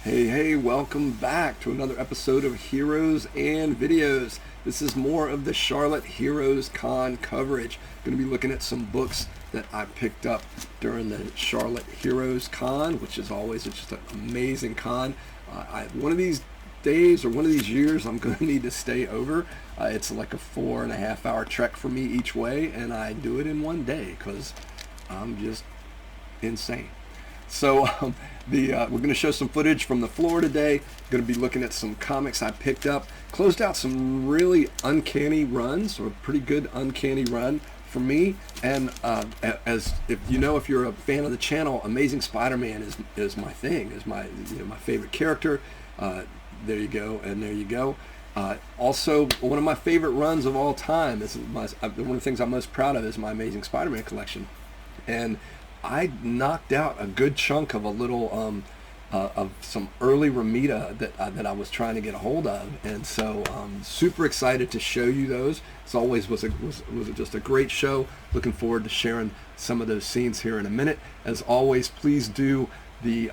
Hey, welcome back to another episode of Heroes and Videos. This is more of the Charlotte Heroes Con coverage. Going to be looking at some books that I picked up during the Charlotte Heroes Con, which is always just an amazing con. One of these days or one of these years, I'm going to need to stay over. It's like a 4.5 hour trek for me each way, and I do it in one day because I'm just insane. So we're going to show some footage from the floor today. Going to be looking at some comics I picked up. Closed out some really uncanny runs, or a pretty good uncanny run for me. And as if you know, if you're a fan of the channel, Amazing Spider-Man is my thing, is my my favorite character. There you go, and there you go. Also, one of my favorite runs of all time is one of the things I'm most proud of is my Amazing Spider-Man collection, and I knocked out a good chunk of a little of some early Romita that I was trying to get a hold of, and so super excited to show you those. As always, was just a great show. Looking forward to sharing some of those scenes here in a minute. As always, please do the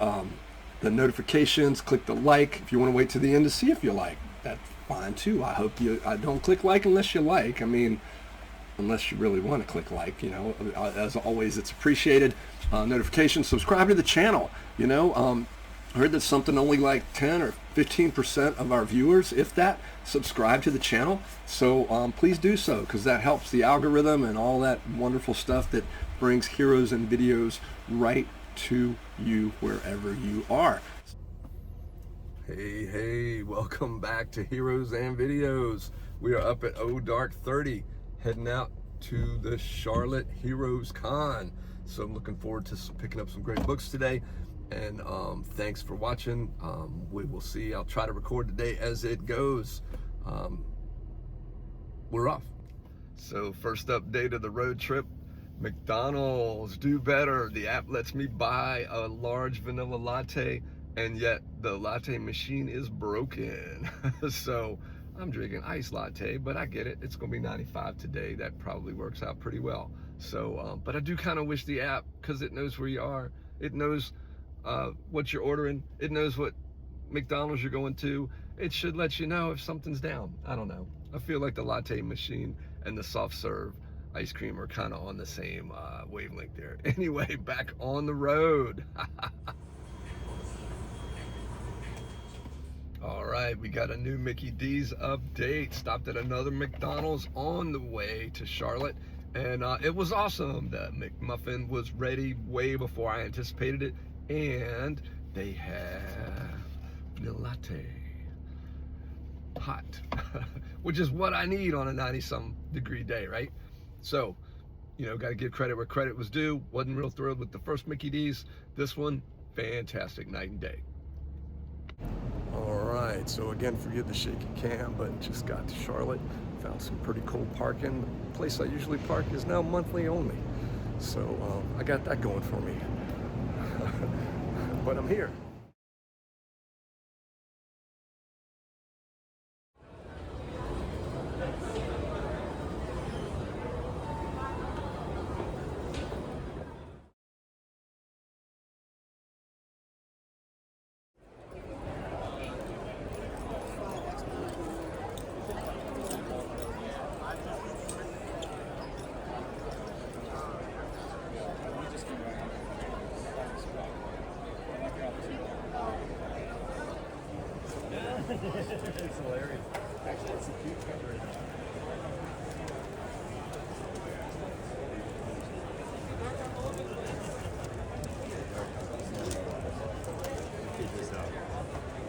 notifications. Click the like. If you want to wait to the end to see if you like, that's fine too. I don't click like unless you like. I mean, unless you really want to click like, as always, it's appreciated. Notifications, subscribe to the channel. I heard that something only like 10 or 15% of our viewers, if that, subscribe to the channel. So please do so, because that helps the algorithm and all that wonderful stuff that brings Heroes and Videos right to you wherever you are. Hey, welcome back to Heroes and Videos. We are up at Dark 30. Heading out to the Charlotte Heroes Con. So I'm looking forward to picking up some great books today. And thanks for watching. We will see. I'll try to record today as it goes. We're off. So first update of the road trip. McDonald's, do better. The app lets me buy a large vanilla latte, and yet the latte machine is broken. So I'm drinking iced latte, but I get it. It's gonna be 95 today. That probably works out pretty well. So, but I do kind of wish the app, because it knows where you are. It knows what you're ordering. It knows what McDonald's you're going to. It should let you know if something's down. I don't know. I feel like the latte machine and the soft serve ice cream are kind of on the same wavelength there. Anyway, back on the road. All right, we got a new Mickey D's update. Stopped at another McDonald's on the way to Charlotte, and it was awesome. The McMuffin was ready way before I anticipated it, and they have vanilla latte, hot, which is what I need on a 90-some degree day, right? So, got to give credit where credit was due. Wasn't real thrilled with the first Mickey D's. This one, fantastic, night and day. All right, so again, forgive the shaky cam, but just got to Charlotte. Found some pretty cool parking. The place I usually park is now monthly only. So I got that going for me. But I'm here. It's hilarious. Actually, it's a cute cover right now.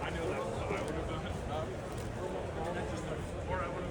I know that. I would have done it. Or I would have.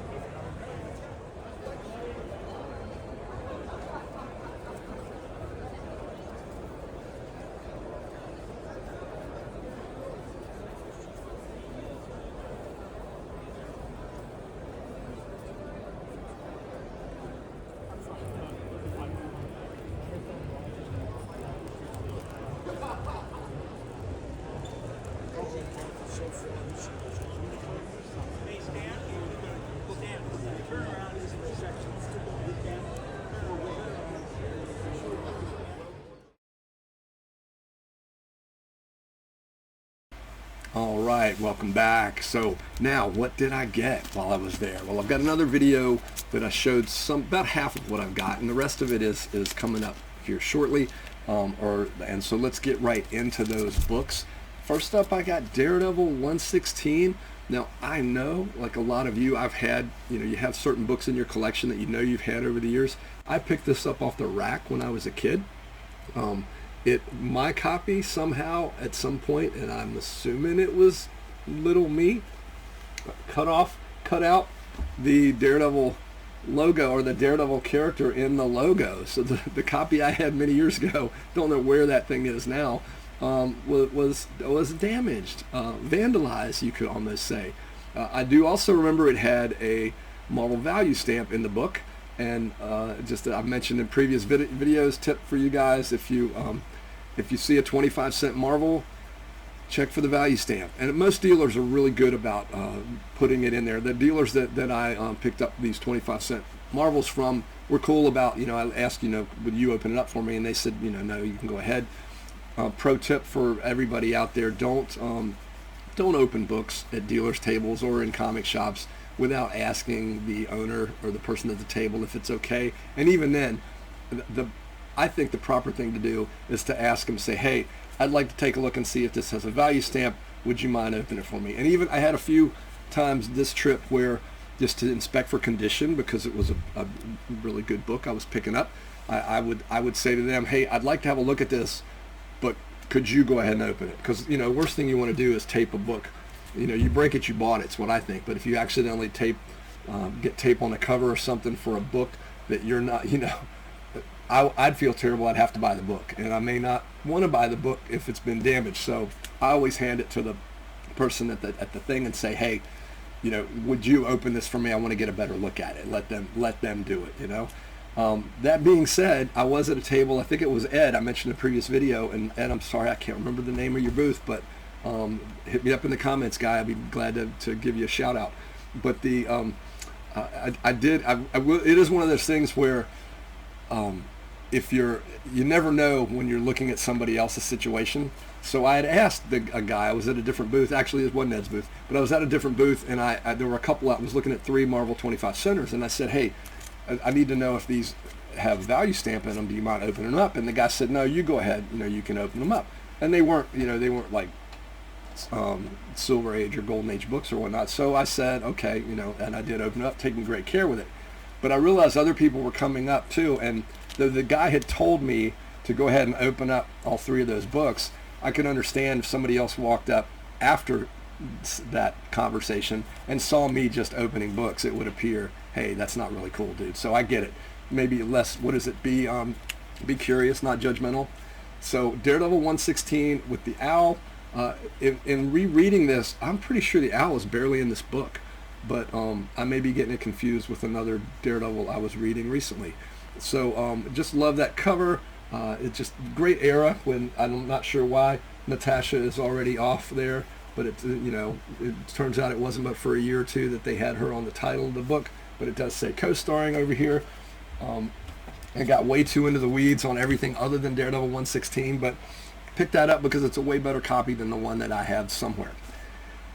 All right, welcome back. So now, what did I get while I was there? Well, I've got another video that I showed about half of what I've got, and the rest of it is coming up here shortly. And so let's get right into those books. First up, I got Daredevil 116. Now, I know, like a lot of you, I've had, you have certain books in your collection that you've had over the years. I picked this up off the rack when I was a kid. My copy somehow at some point, and I'm assuming it was little me, cut out the Daredevil logo or the Daredevil character in the logo. So the copy I had many years ago, don't know where that thing is now, was damaged, vandalized, you could almost say. I do also remember it had a Marvel value stamp in the book, and just I've mentioned in previous videos, tip for you guys, if you see a 25-cent Marvel, check for the value stamp. And most dealers are really good about putting it in there. The dealers that I picked up these 25-cent Marvels from were cool about, I asked, would you open it up for me? And they said, no, you can go ahead. Pro tip for everybody out there, don't open books at dealers' tables or in comic shops without asking the owner or the person at the table if it's okay. And even then, I think the proper thing to do is to ask them, say, hey, I'd like to take a look and see if this has a value stamp. Would you mind opening it for me? And even I had a few times this trip where just to inspect for condition, because it was a really good book I was picking up, I would say to them, hey, I'd like to have a look at this, but could you go ahead and open it? Because, worst thing you want to do is tape a book. You break it, you bought it, it's what I think. But if you accidentally get tape on the cover or something for a book that you're not, I'd feel terrible. I'd have to buy the book, and I may not want to buy the book if it's been damaged. So I always hand it to the person at the thing and say, hey, would you open this for me? I want to get a better look at it. Let them do it. That being said, I was at a table. I think it was Ed. I mentioned in a previous video, and Ed, I'm sorry I can't remember the name of your booth, but hit me up in the comments, guy. I'd be glad to give you a shout out. But it is one of those things where if you never know when you're looking at somebody else's situation. So I had asked a guy, I was at a different booth, actually it wasn't Ed's booth, but I was at a different booth, and there were a couple, I was looking at 3 Marvel 25 centers, and I said, hey, I need to know if these have value stamp in them, do you mind opening them up? And the guy said, no, you go ahead, you can open them up. And they weren't like Silver Age or Golden Age books or whatnot. So I said, okay, and I did open it up, taking great care with it. But I realized other people were coming up too, and the guy had told me to go ahead and open up all 3 of those books. I could understand if somebody else walked up after that conversation and saw me just opening books, it would appear, hey, that's not really cool, dude. So I get it. Maybe less, be curious, not judgmental. So Daredevil 116 with the owl. In rereading this, I'm pretty sure the owl is barely in this book, but I may be getting it confused with another Daredevil I was reading recently. So just love that cover. It's just great era when I'm not sure why Natasha is already off there, but it turns out it wasn't but for a year or two that they had her on the title of the book, but it does say co-starring over here. I got way too into the weeds on everything other than Daredevil 116, but picked that up because it's a way better copy than the one that I have somewhere.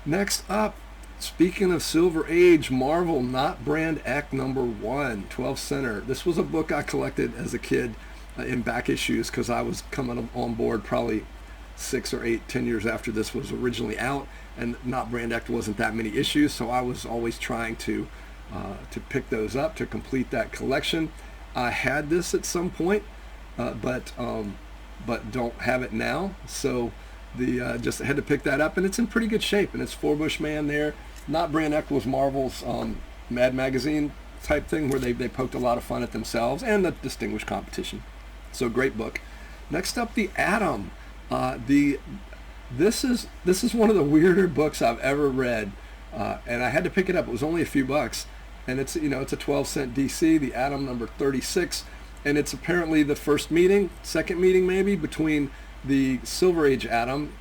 Next up, speaking of Silver Age, Marvel Not Brand Echh #1, 12 Center. This was a book I collected as a kid in back issues because I was coming on board probably 6 or 8, 10 years after this was originally out, and Not Brand Echh wasn't that many issues, so I was always trying to pick those up to complete that collection. I had this at some point, but don't have it now, so just had to pick that up, and it's in pretty good shape, and it's Forbush Man there. Not Brand Echh was Marvel's Mad Magazine type thing where they poked a lot of fun at themselves and the distinguished competition. So great book. Next up, the Atom. This is one of the weirder books I've ever read, and I had to pick it up. It was only a few bucks, and it's a 12-cent DC. The Atom #36, and it's apparently the second meeting maybe between the Silver Age Atom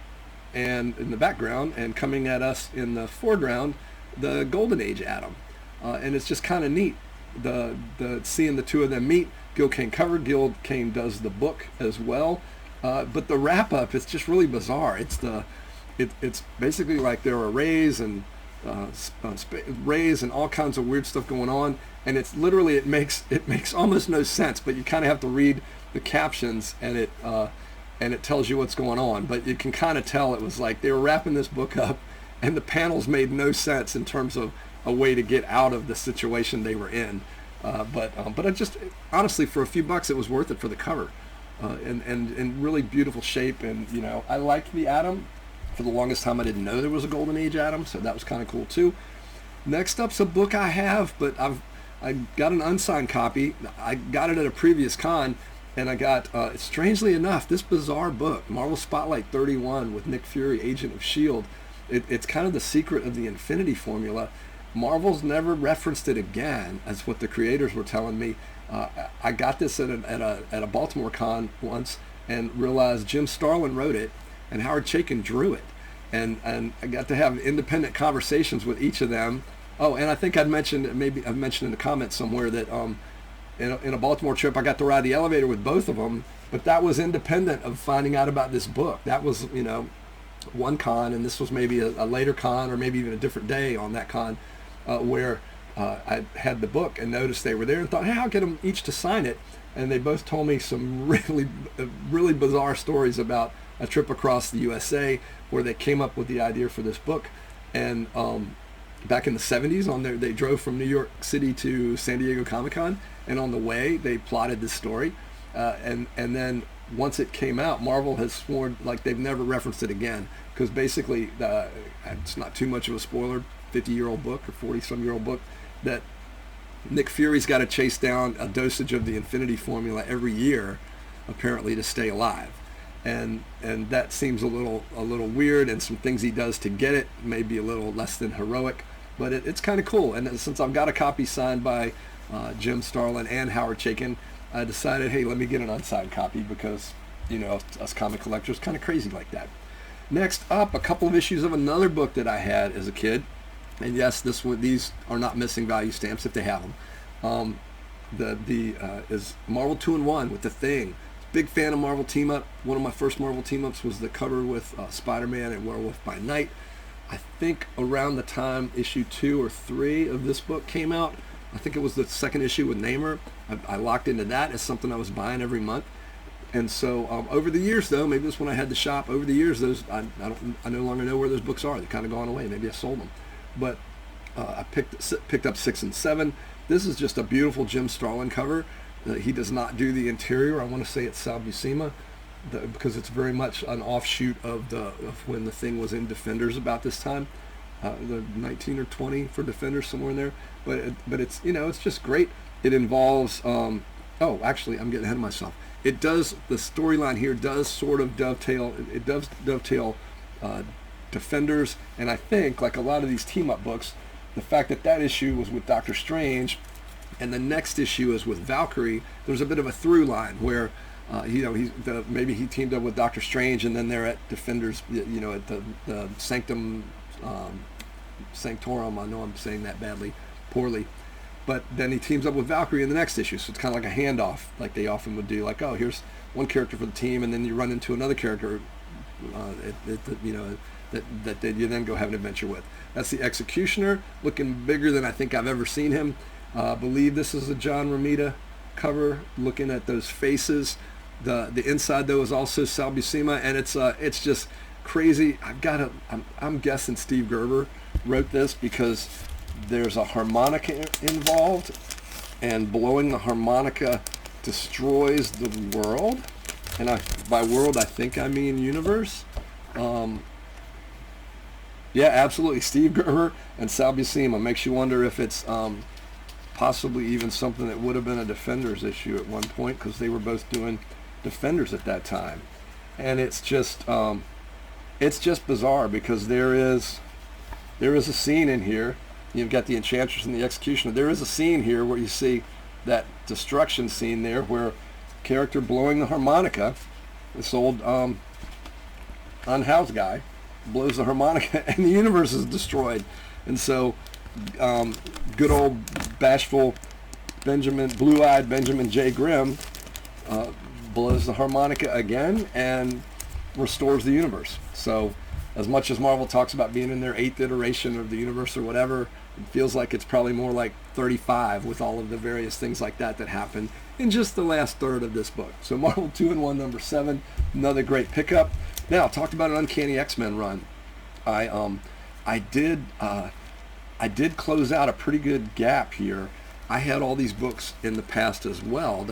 and in the background, and coming at us in the foreground, the Golden Age Atom. And it's just kind of neat, the seeing the two of them meet. Gil Kane covered. Gil Kane does the book as well. But the wrap-up, it's just really bizarre. It's it's basically like there are rays and rays and all kinds of weird stuff going on, and it's literally it makes almost no sense, but you kind of have to read the captions, and it tells you what's going on. But you can kind of tell it was like they were wrapping this book up, and the panels made no sense in terms of a way to get out of the situation they were in. But I just honestly, for a few bucks, it was worth it for the cover, and in really beautiful shape. And you know, I liked the Atom. For the longest time, I didn't know there was a Golden Age Atom, so that was kind of cool too. Next up's a book I have, but I got an unsigned copy. I got it at a previous con, and I got, strangely enough, this bizarre book, Marvel Spotlight 31 with Nick Fury, Agent of S.H.I.E.L.D. It's kind of the secret of the Infinity Formula. Marvel's never referenced it again, as what the creators were telling me. I got this at a Baltimore con once and realized Jim Starlin wrote it and Howard Chaykin drew it. And I got to have independent conversations with each of them. Oh, and I think I've mentioned in the comments somewhere that in a Baltimore trip I got to ride the elevator with both of them, but that was independent of finding out about this book. That was, you know, one con, and this was maybe a later con or maybe even a different day on that con where I had the book and noticed they were there and thought, hey, I'll get them each to sign it. And they both told me some really bizarre stories about a trip across the USA where they came up with the idea for this book. And back in the 70s, they drove from New York City to San Diego Comic-Con, and on the way they plotted this story. And then once it came out, Marvel has sworn like they've never referenced it again, because basically it's not too much of a spoiler, 50-year-old book or 40-some-year-old book, that Nick Fury's got to chase down a dosage of the Infinity Formula every year, apparently, to stay alive. And that seems a little weird, and some things he does to get it may be a little less than heroic, but it's kind of cool. And since I've got a copy signed by Jim Starlin and Howard Chaykin, I decided, hey, let me get an unsigned copy, because, you know, us comic collectors kind of crazy like that. Next up, a couple of issues of another book that I had as a kid, and yes, these are not missing value stamps if they have them. Is Marvel 2-in-1 with The Thing. Big fan of Marvel Team Up. One of my first Marvel Team Ups was the cover with Spider-Man and Werewolf by Night. I think around the time issue 2 or 3 of this book came out, I think it was the second issue with Namor. I locked into that as something I was buying every month. And so over the years, though, maybe this when I had the shop, over the years, I no longer know where those books are. They've kind of gone away. Maybe I sold them. But I picked up 6 and 7. This is just a beautiful Jim Starlin cover. He does not do the interior. I want to say it's Sal Buscema, because it's very much an offshoot of when the Thing was in Defenders about this time, the 19 or 20 for Defenders, somewhere in there. But it's, you know, it's just great. It involves actually, I'm getting ahead of myself. The storyline here does sort of dovetail. It does dovetail Defenders, and I think, like a lot of these team up books, the fact that issue was with Doctor Strange and the next issue is with Valkyrie, there's a bit of a through line where maybe he teamed up with Doctor Strange, and then they're at Defenders, you know, at the Sanctum Sanctorum. I know I'm saying that poorly, but then he teams up with Valkyrie in the next issue, so it's kind of like a handoff, like they often would do, like, oh, here's one character for the team, and then you run into another character, that you then go have an adventure with. That's the Executioner, looking bigger than I think I've ever seen him. I believe this is a John Romita cover, looking at those faces. The inside, though, is also Sal Buscema, and it's just crazy. I'm guessing Steve Gerber wrote this, because there's a harmonica involved, and blowing the harmonica destroys the world. And by world, I think I mean universe. Yeah, absolutely. Steve Gerber and Sal Buscema. Makes you wonder if it's possibly even something that would have been a Defenders issue at one point, because they were both doing Defenders at that time. And it's just bizarre, because there is a scene in here. You've got the Enchantress and the Executioner. There is a scene here where you see that destruction scene there, where character blowing the harmonica, this old unhoused guy, blows the harmonica and the universe is destroyed. And so good old bashful blue-eyed Benjamin J. Grimm blows the harmonica again and restores the universe. So as much as Marvel talks about being in their 8th iteration of the universe or whatever, it feels like it's probably more like 35 with all of the various things like that happened in just the last third of this book. So Marvel 2-in-1 number 7, another great pickup. Now, talked about an Uncanny X-Men run. I did close out a pretty good gap here. I had all these books in the past as well.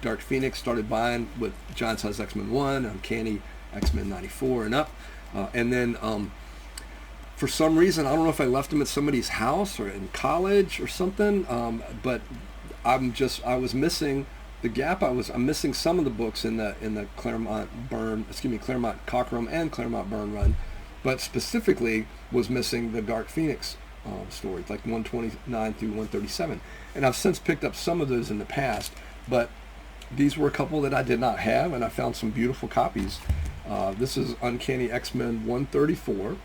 Dark Phoenix started buying with Giant Size X-Men 1, Uncanny X-Men 94 and up. And then for some reason, I don't know if I left them at somebody's house or in college or something, but I was missing the gap. I'm missing some of the books in the Claremont Cockrum and Claremont Byrne run, but specifically was missing the Dark Phoenix stories, like 129 through 137. And I've since picked up some of those in the past, but these were a couple that I did not have, and I found some beautiful copies. This is Uncanny X-Men 134,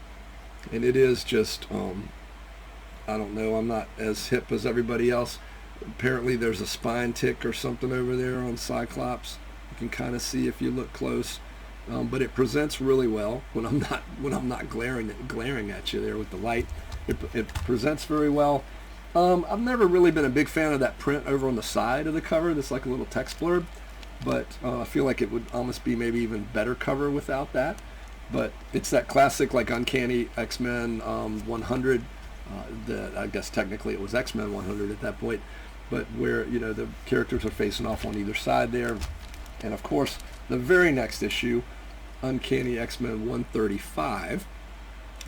and it is just, I don't know, I'm not as hip as everybody else. Apparently there's a spine tick or something over there on Cyclops. You can kind of see if you look close, but it presents really well when I'm not glaring at you there with the light. It presents very well. I've never really been a big fan of that print over on the side of the cover. That's like a little text blurb, but I feel like it would almost be maybe even better cover without that. But it's that classic like Uncanny X-Men 100. That I guess technically it was X-Men 100 at that point, but where the characters are facing off on either side there. And of course, the very next issue, Uncanny X-Men 135.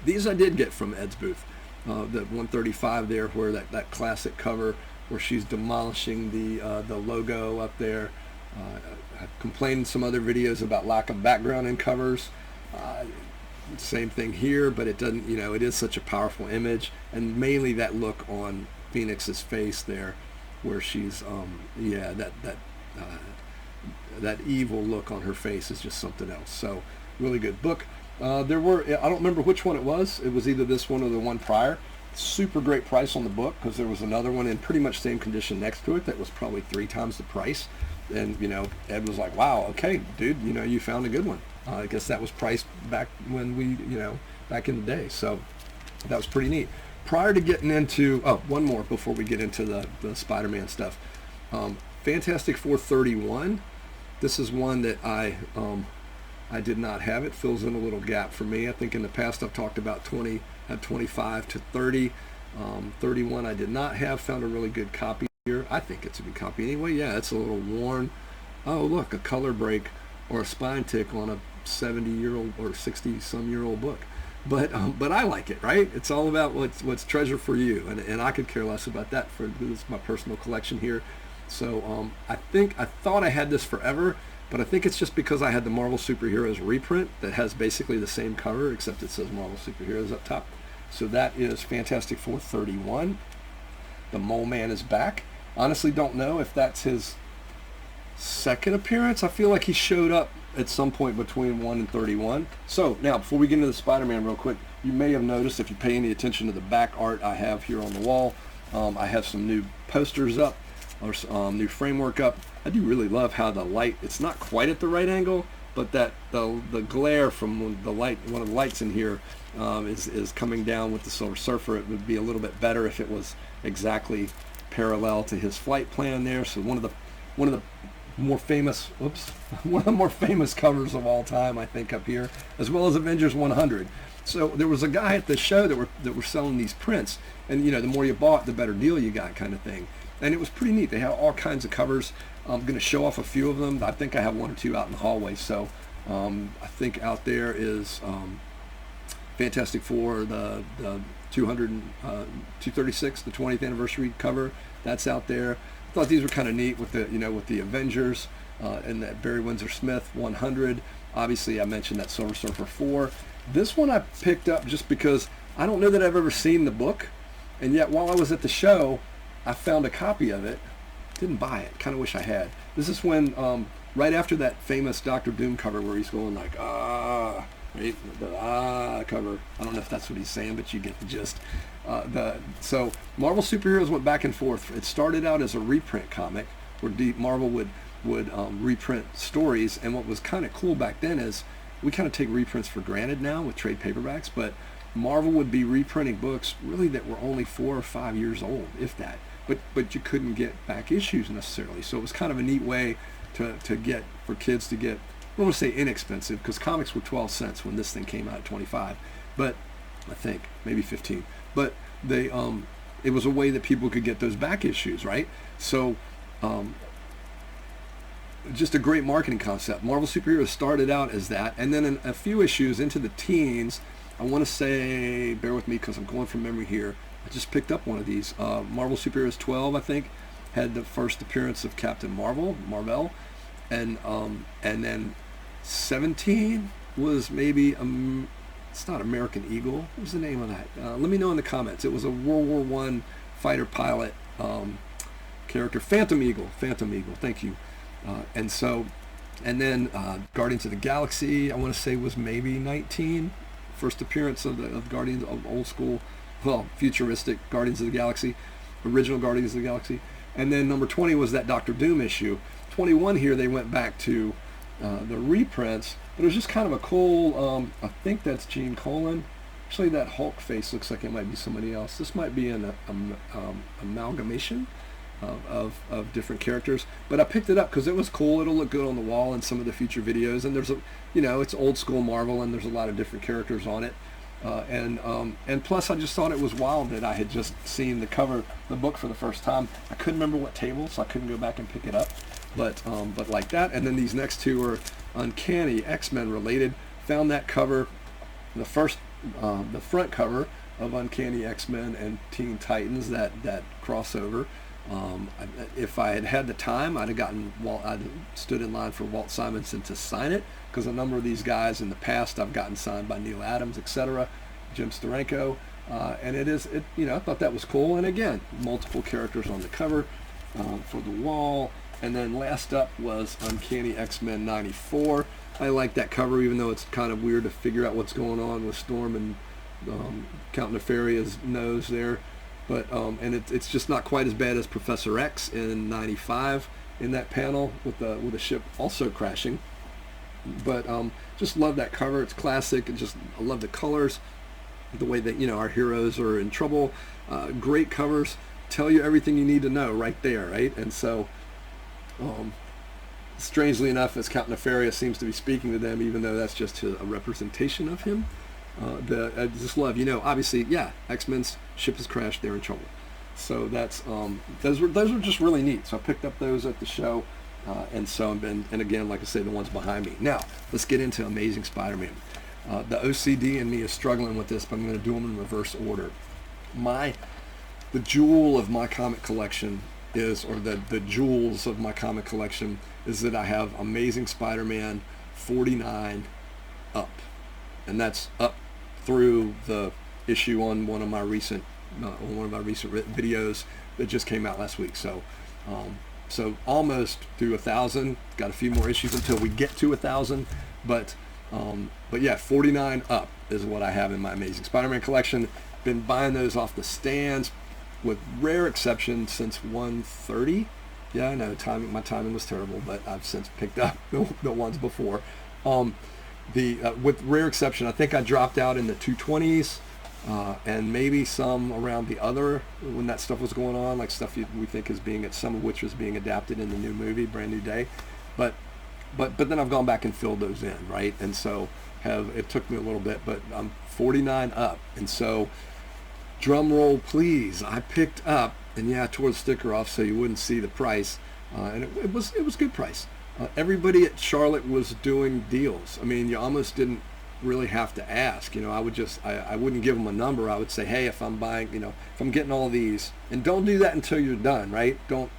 These I did get from Ed's booth. The 135 there, where that classic cover where she's demolishing the logo up there. I've complained in some other videos about lack of background in covers. Same thing here, but it doesn't. It is such a powerful image, and mainly that look on Phoenix's face there, where she's that evil look on her face is just something else. So really good book. I don't remember which one it was. It was either this one or the one prior. Super great price on the book, because there was another one in pretty much same condition next to it that was probably 3 times the price. And Ed was like, "Wow, okay, dude, you found a good one." I guess that was priced back when back in the day. So that was pretty neat. Prior to getting into, one more before we get into the Spider-Man stuff. Fantastic Four 31. This is one that I did not have. It fills in a little gap for me. I think in the past I've talked about 25 to 30. 31 I did not have. Found a really good copy here. I think it's a good copy anyway. Yeah, it's a little worn. Oh, look, a color break or a spine tick on a 70-year-old or 60-some-year-old book. But I like it, right? It's all about what's treasure for you, and I could care less about that. This is my personal collection here. So I thought I had this forever, but I think it's just because I had the Marvel Superheroes reprint that has basically the same cover, except it says Marvel Superheroes up top. So that is Fantastic Four 31. The Mole Man is back. Honestly, don't know if that's his second appearance. I feel like he showed up at some point between 1 and 31. So now, before we get into the Spider-Man real quick, you may have noticed, if you pay any attention to the back art I have here on the wall, I have some new posters up, or new framework up. I do really love how the light, it's not quite at the right angle, but that the glare from the light, one of the lights in here is coming down with the Silver Surfer. It would be a little bit better if it was exactly parallel to his flight plan there. So one of the more famous covers of all time, I think, up here, as well as Avengers 100. So there was a guy at the show that were selling these prints, and the more you bought, the better deal you got, kind of thing. And it was pretty neat. They have all kinds of covers. I'm going to show off a few of them. I think I have 1 or 2 out in the hallway. So I think out there is Fantastic Four, the 236, the 20th anniversary cover. That's out there. I thought these were kind of neat with the Avengers and that Barry Windsor Smith 100. Obviously, I mentioned that Silver Surfer 4. This one I picked up just because I don't know that I've ever seen the book, and yet while I was at the show, I found a copy of it. Didn't buy it. Kind of wish I had. This is when right after that famous Doctor Doom cover where he's going like right, the cover. I don't know if that's what he's saying, but you get the gist. So Marvel Superheroes went back and forth. It started out as a reprint comic where Marvel would reprint stories, and what was kind of cool back then is we kind of take reprints for granted now with trade paperbacks, but Marvel would be reprinting books really that were only 4 or 5 years old, if that. But you couldn't get back issues necessarily. So it was kind of a neat way to get, for kids to get, I don't want to say inexpensive, because comics were 12 cents when this thing came out at 25, but I think maybe 15. But they it was a way that people could get those back issues, right? So just a great marketing concept. Marvel Superheroes started out as that, and then in a few issues into the teens, I want to say, bear with me because I'm going from memory here, I just picked up one of these. Marvel Superheroes 12, I think, had the first appearance of Captain Marvel, and then 17 was maybe it's not American Eagle. What was the name of that? Let me know in the comments. It was a World War I fighter pilot character, Phantom Eagle. Thank you. And then Guardians of the Galaxy, I want to say, was maybe 19. First appearance of Guardians of old school, well, futuristic Guardians of the Galaxy, original Guardians of the Galaxy. And then number 20 was that Doctor Doom issue. 21 here, they went back to the reprints, but it was just kind of a cool, I think that's Gene Colan. Actually, that Hulk face looks like it might be somebody else. This might be an amalgamation of different characters, but I picked it up because it was cool. It'll look good on the wall in some of the future videos, and there's it's old school Marvel, and there's a lot of different characters on it. And plus, I just thought it was wild that I had just seen the book for the first time. I couldn't remember what table, so I couldn't go back and pick it up. But like that, and then these next two are Uncanny X-Men related. Found that cover, the front cover of Uncanny X-Men and Teen Titans, that crossover. If I had had the time, I'd stood in line for Walt Simonson to sign it, because a number of these guys in the past I've gotten signed by Neil Adams, etc., Jim Steranko, and I thought that was cool. And again, multiple characters on the cover for the wall. And then last up was Uncanny X-Men 94. I like that cover, even though it's kind of weird to figure out what's going on with Storm and Count Nefaria's nose there. But and it's just not quite as bad as Professor X in 95 in that panel with the ship also crashing. But just love that cover. It's classic. I love the colors, the way that our heroes are in trouble. Great covers, tell you everything you need to know right there, right? And so, strangely enough, as Count Nefaria seems to be speaking to them, even though that's just a representation of him. I just love, obviously, X-Men's ship has crashed, they're in trouble. So that's those were just really neat. So I picked up those at the show, and again, like I say, the ones behind me. Now let's get into Amazing Spider-Man. The OCD in me is struggling with this, but I'm going to do them in reverse order. The jewel of my comic collection the jewels of my comic collection is that I have Amazing Spider-Man 49 up, and that's up through the issue on one of my recent videos that just came out last week. So almost through 1,000. Got a few more issues until we get to 1,000, but yeah, 49 up is what I have in my Amazing Spider-Man collection. Been buying those off the stands, with rare exception, since 130. Yeah, I know my timing was terrible, but I've since picked up the ones before. With rare exception, I think I dropped out in the 220s, and maybe some around the other when that stuff was going on, like stuff we think is some of which was being adapted in the new movie, Brand New Day. But then I've gone back and filled those in, right? And so it took me a little bit, but I'm 49 up, and so. Drum roll, please. I picked up, and I tore the sticker off so you wouldn't see the price, and it was good price. Everybody at Charlotte was doing deals. I mean, you almost didn't really have to ask. I wouldn't give them a number. I would say, hey, if I'm buying, if I'm getting all these, and don't do that until you're done, right? Don't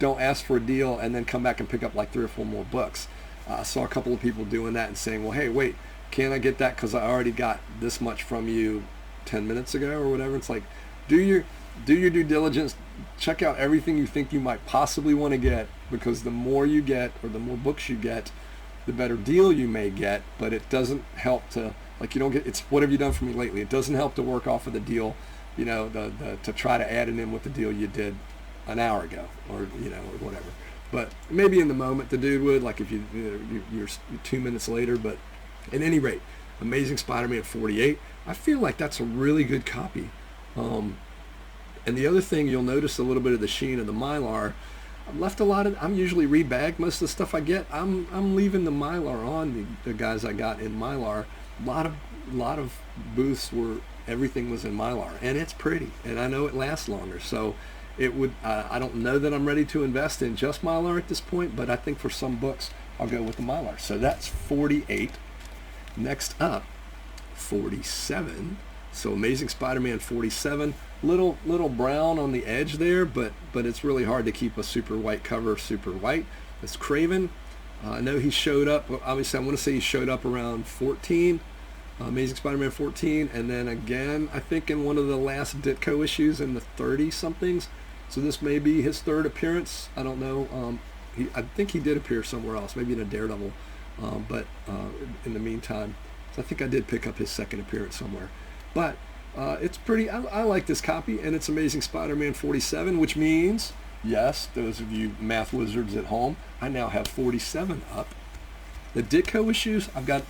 ask for a deal and then come back and pick up like 3 or 4 more books. I saw a couple of people doing that and saying, well, hey, wait, can I get that because I already got this much from you 10 minutes ago or whatever? It's like, do your due diligence, check out everything you think you might possibly want to get, because the more you get or the more books you get, the better deal you may get. But it doesn't help to, like, you don't get, it's what have you done for me lately? It doesn't help to work off of the deal, to try to add it in with the deal you did an hour ago or or whatever. but maybe in the moment the dude would, like if you're 2 minutes later. But at any rate, Amazing Spider-Man 48, I feel like that's a really good copy. And the other thing, you'll notice a little bit of the sheen of the Mylar. I've left a lot of, I'm usually rebagged most of the stuff I get. I'm leaving the Mylar on, the guys I got in Mylar. A lot of booths where everything was in Mylar, and it's pretty, and I know it lasts longer. So it would, I don't know that I'm ready to invest in just Mylar at this point, but I think for some books I'll go with the Mylar. So that's 48. Next up, 47. So Amazing Spider-Man 47, little brown on the edge there, but it's really hard to keep a super white cover super white. It's Craven. I know he showed up, obviously I want to say he showed up around 14, Amazing Spider-Man 14, and then again I think in one of the last Ditko issues in the 30-somethings. So this may be his third appearance. I don't know. I think he did appear somewhere else, maybe in a Daredevil, but in the meantime, so I think I did pick up his second appearance somewhere. But it's pretty, I like this copy, and it's Amazing Spider-Man 47, which means, yes, those of you math wizards at home, I now have 47 up. The Ditko issues, I've got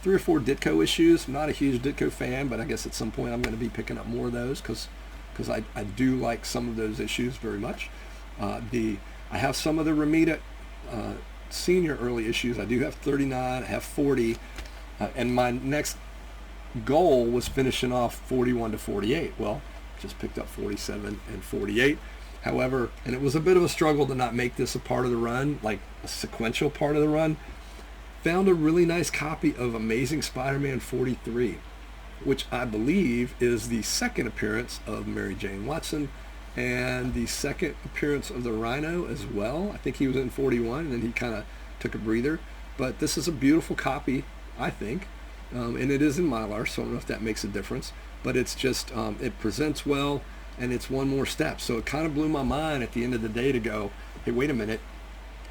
3 or 4 Ditko issues. I'm not a huge Ditko fan, but I guess at some point I'm going to be picking up more of those because I do like some of those issues very much. I have some of the Romita senior early issues. I do have 39, I have 40, and my next goal was finishing off 41 to 48. Well, just picked up 47 and 48. However, and it was a bit of a struggle to not make this a part of the run, like a sequential part of the run. Found a really nice copy of Amazing Spider-Man 43, which I believe is the second appearance of Mary Jane Watson and the second appearance of the Rhino as well. I think he was in 41 and then he kind of took a breather. But this is a beautiful copy, I think. And it is in Mylar, so I don't know if that makes a difference. But it's just, it presents well, and it's one more step. So it kind of blew my mind at the end of the day to go, hey, wait a minute,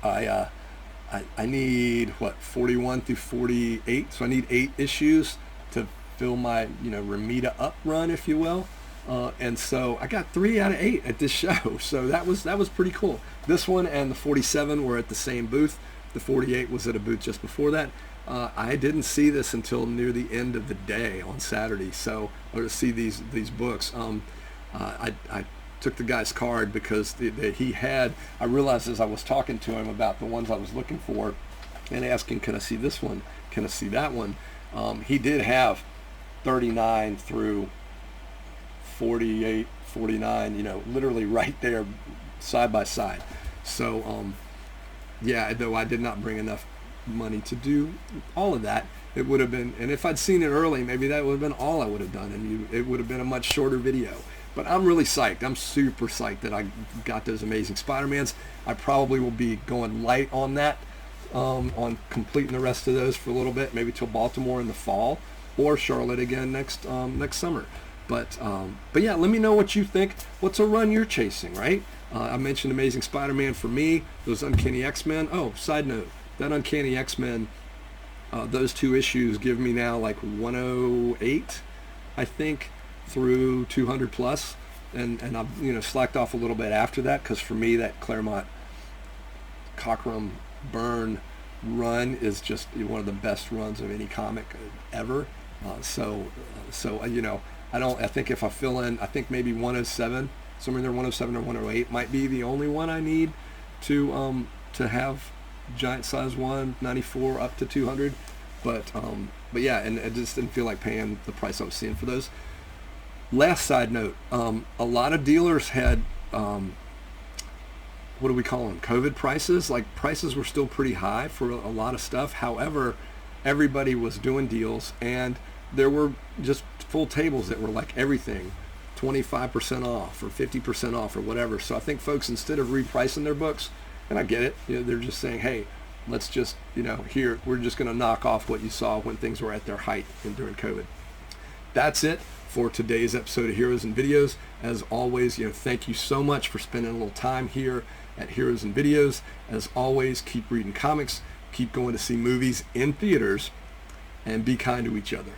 I need, 41 through 48? So I need 8 issues to fill my, Romita up run, if you will. And so I got 3 out of 8 at this show. So that was pretty cool. This one and the 47 were at the same booth. The 48 was at a booth just before that. I didn't see this until near the end of the day on Saturday, or to see these books. I took the guy's card because he had, I realized as I was talking to him about the ones I was looking for and asking, can I see this one? Can I see that one? He did have 39 through 48, 49, literally right there side by side. So, yeah, though I did not bring enough money to do all of that, it would have been, and if I'd seen it early, maybe that would have been all I would have done, and it would have been a much shorter video. But I'm really psyched. I'm super psyched that I got those Amazing Spider-Mans. I probably will be going light on that, on completing the rest of those for a little bit, maybe till Baltimore in the fall, or Charlotte again next summer. But yeah, let me know what you think. What's a run you're chasing, right? I mentioned Amazing Spider-Man for me, those Uncanny X-Men. Oh, side note, that Uncanny X-Men, those 2 issues give me now like 108, I think, through 200 plus, and I've slacked off a little bit after that because for me that Claremont Cockrum Byrne run is just one of the best runs of any comic ever. So I think if I fill in, I think maybe 107, somewhere in there, 107 or 108 might be the only one I need to have giant size 194 up to 200, but yeah, and I just didn't feel like paying the price I was seeing for those. Last side note, a lot of dealers had what do we call them, COVID prices. Like, prices were still pretty high for a lot of stuff. However, everybody was doing deals, and there were just full tables that were like everything 25% off or 50% off or whatever. So I think folks, instead of repricing their books, and I get it, they're just saying, hey, let's just, here, we're just going to knock off what you saw when things were at their height during COVID. That's it for today's episode of Heroes and Videos. As always, thank you so much for spending a little time here at Heroes and Videos. As always, keep reading comics, keep going to see movies in theaters, and be kind to each other.